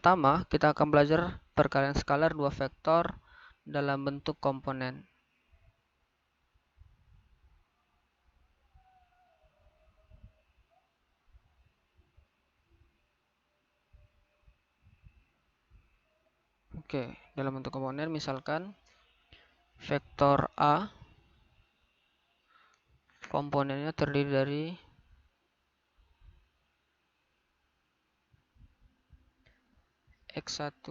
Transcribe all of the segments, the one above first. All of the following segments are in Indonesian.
pertama, kita akan belajar perkalian skalar dua vektor dalam bentuk komponen. Oke, dalam bentuk komponen misalkan vektor A komponennya terdiri dari X1,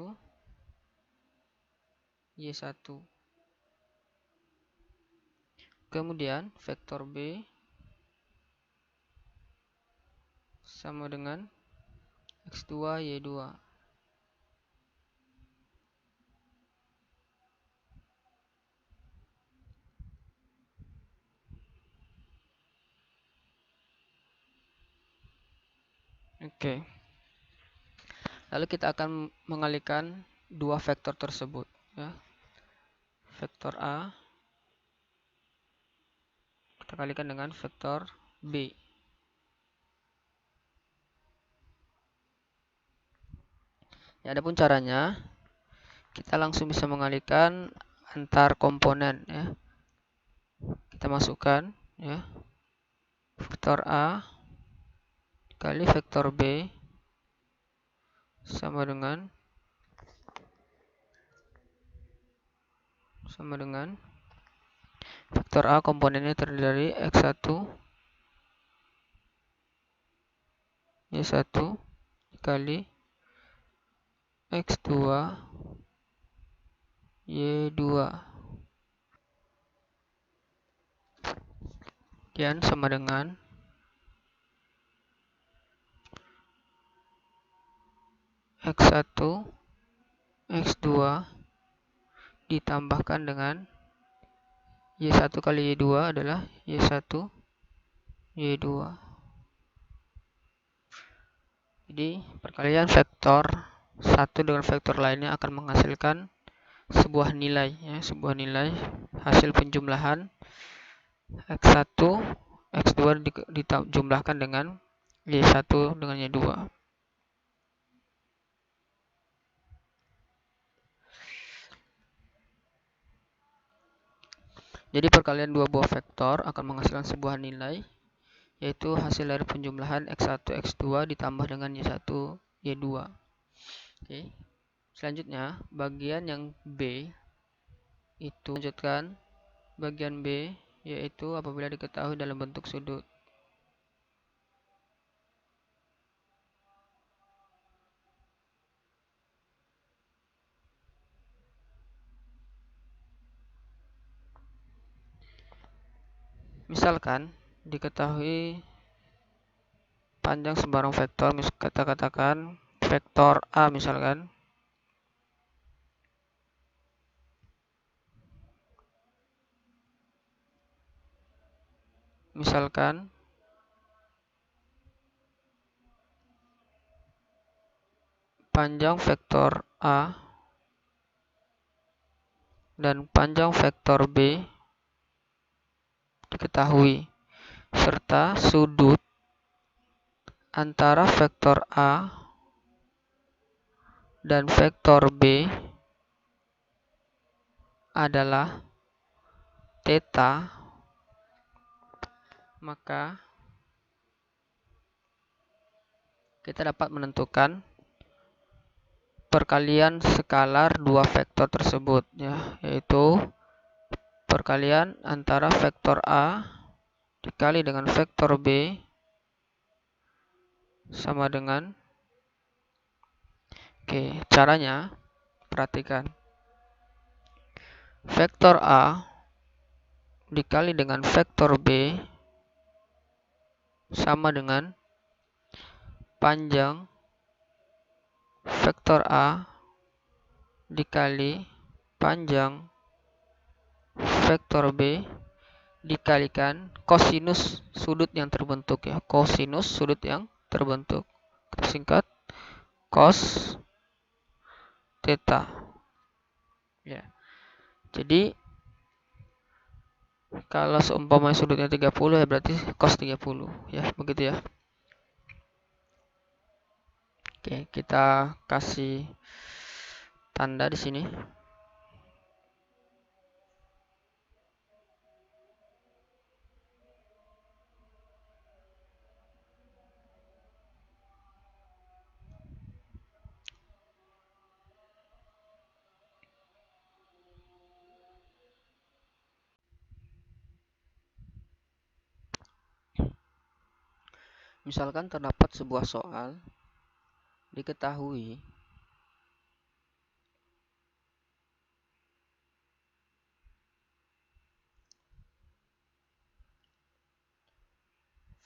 Y1. Kemudian vektor B sama dengan X2, Y2. Oke. Lalu kita akan mengalihkan dua vektor tersebut, ya. Vektor A kita kalikan dengan vektor B. Ya, adapun caranya kita langsung bisa mengalihkan antar komponen, ya. Kita masukkan, ya, vektor A kali vektor B sama dengan vektor A komponennya terdiri dari X1, Y1 kali X2, Y2. Kemudian sama dengan X1, X2 ditambahkan dengan Y1 kali Y2 adalah Y1, Y2. Jadi perkalian vektor satu dengan vektor lainnya akan menghasilkan sebuah nilai, ya, sebuah nilai hasil penjumlahan X1, X2 dijumlahkan dengan Y1 dengan Y2. Jadi perkalian dua buah vektor akan menghasilkan sebuah nilai, yaitu hasil dari penjumlahan X1, X2 ditambah dengan Y1, Y2. Oke. Selanjutnya, bagian yang B itu lanjutkan bagian B, yaitu apabila diketahui dalam bentuk sudut. Misalkan diketahui panjang sembarang vektor, kita katakan vektor A misalkan. Misalkan panjang vektor A dan panjang vektor B diketahui, serta sudut antara vektor A dan vektor B adalah theta, maka kita dapat menentukan perkalian skalar dua vektor tersebut, ya, yaitu perkalian antara vektor A dikali dengan vektor B sama dengan, oke, caranya perhatikan. Vektor A dikali dengan vektor B sama dengan panjang vektor A dikali panjang vektor B dikalikan kosinus sudut yang terbentuk, ya, kosinus sudut yang terbentuk. Kita singkat cos theta. Ya. Jadi kalau seumpama sudutnya 30, ya berarti cos 30, ya, begitu ya. Oke, kita kasih tanda di sini. Misalkan terdapat sebuah soal diketahui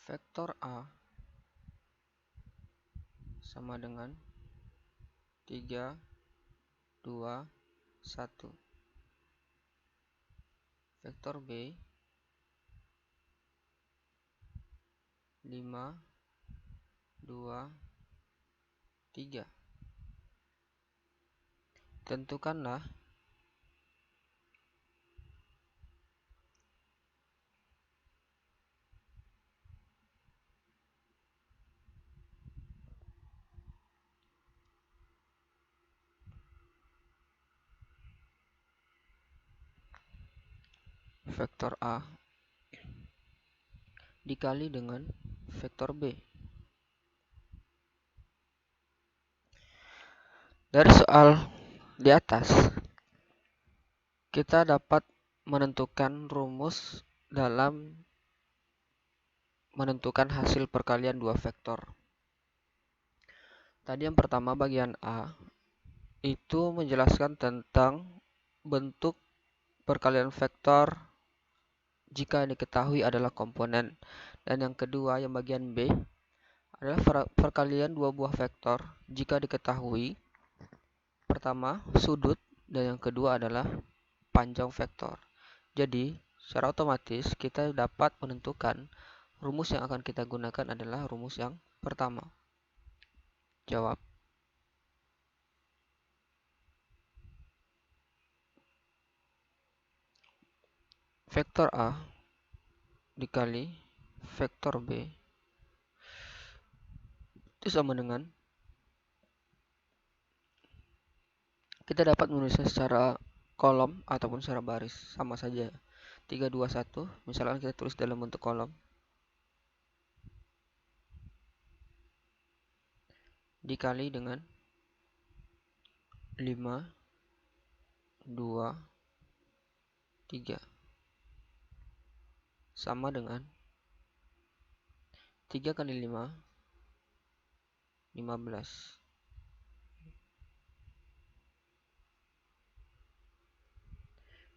vektor A sama dengan 3, 2, 1. Vektor B 5, 2, 3. Tentukanlah vektor A dikali dengan vektor B. Dari soal di atas, kita dapat menentukan rumus dalam menentukan hasil perkalian dua vektor. Tadi yang pertama bagian A itu menjelaskan tentang bentuk perkalian vektor jika diketahui adalah komponen. Dan yang kedua yang bagian B adalah perkalian dua buah vektor jika diketahui pertama sudut dan yang kedua adalah panjang vektor. Jadi secara otomatis kita dapat menentukan rumus yang akan kita gunakan adalah rumus yang pertama. Jawab. Vektor A dikali vektor B itu sama dengan, kita dapat menulisnya secara kolom ataupun secara baris, sama saja. 3, 2, 1, misalkan kita tulis dalam bentuk kolom, dikali dengan 5, 2, 3, sama dengan 3 kali 5, 15.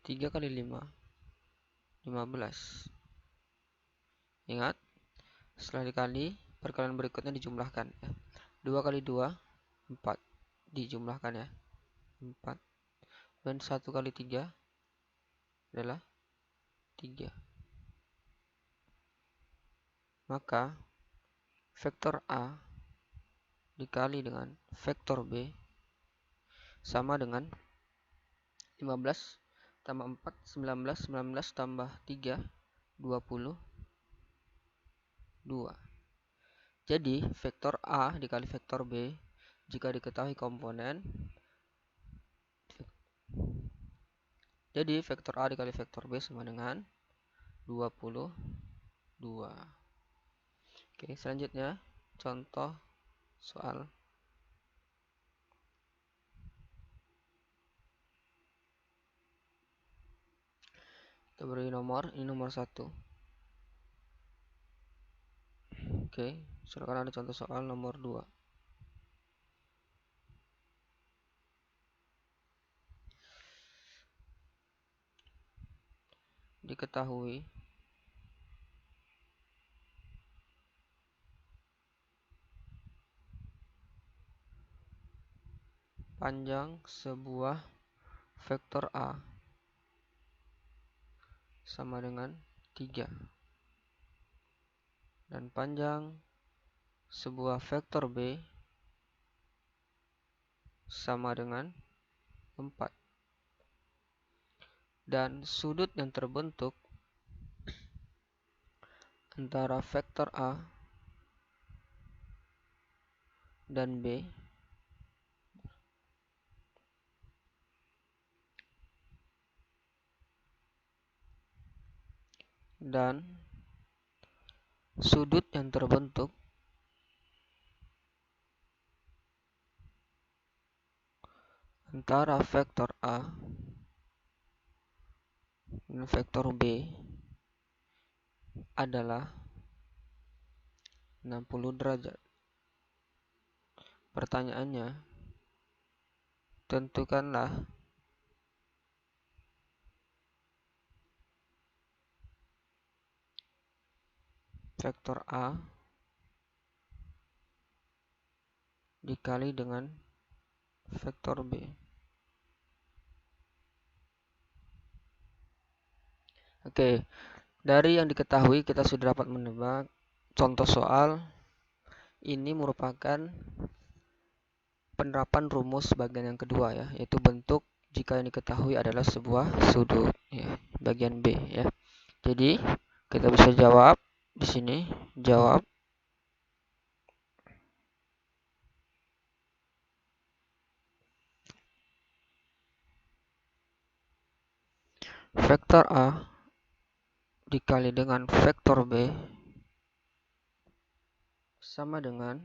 3 kali 5, 15. Ingat, setelah dikali, perkalian berikutnya dijumlahkan. 2 kali 2, 4. Dijumlahkan ya. 4. Dan 1 kali 3 adalah 3. Maka, vektor A dikali dengan vektor B sama dengan 15 tambah 4, 19, 19 tambah 3, 22. Jadi, vektor A dikali vektor B jika diketahui komponen. Jadi, vektor A dikali vektor B sama dengan 22. Oke, selanjutnya contoh soal. Kita beri nomor, ini nomor 1. Oke, silakan ada contoh soal nomor 2. Diketahui panjang sebuah vektor A sama dengan 3 dan panjang sebuah vektor B sama dengan 4 dan sudut yang terbentuk antara vektor A dan B dan sudut yang terbentuk antara vektor A dan vektor B adalah 60 derajat. Pertanyaannya, tentukanlah vektor A dikali dengan vektor B. Oke, dari yang diketahui kita sudah dapat menebak contoh soal ini merupakan penerapan rumus bagian yang kedua ya, yaitu bentuk jika yang diketahui adalah sebuah sudut ya, bagian B ya. Jadi kita bisa jawab di sini, jawab vektor A dikali dengan vektor B sama dengan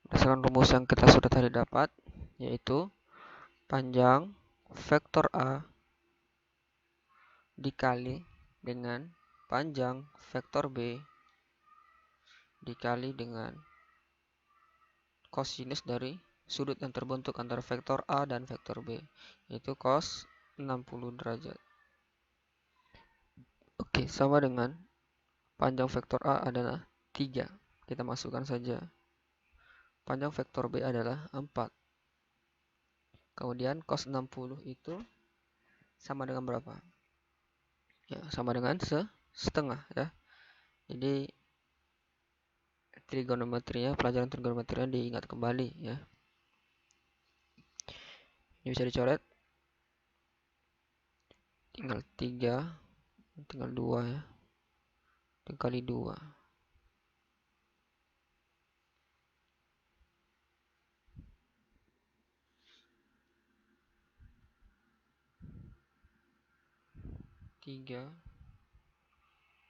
berdasarkan rumus yang kita sudah tadi dapat, yaitu panjang vektor A dikali dengan panjang vektor B dikali dengan kosinus dari sudut yang terbentuk antara vektor A dan vektor B, yaitu cos 60 derajat. Oke, sama dengan panjang vektor A adalah 3. Kita masukkan saja. Panjang vektor B adalah 4. Kemudian cos 60 itu sama dengan berapa? Ya, sama dengan setengah ya. Jadi trigonometrinya, pelajaran trigonometrinya diingat kembali ya. Ini bisa dicoret. Tinggal 3, tinggal 2 ya. Dikali 2. Tiga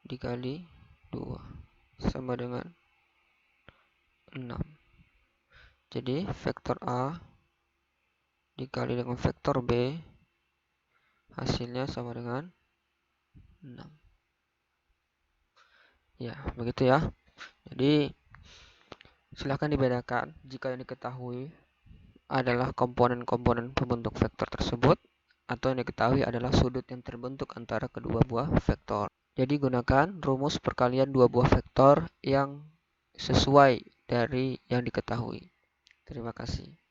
dikali 2 sama dengan 6. Jadi vektor A dikali dengan vektor B hasilnya sama dengan 6. Ya, begitu ya. Jadi silahkan dibedakan jika yang diketahui adalah komponen-komponen pembentuk vektor tersebut atau yang diketahui adalah sudut yang terbentuk antara kedua buah vektor. Jadi gunakan rumus perkalian dua buah vektor yang sesuai dari yang diketahui. Terima kasih.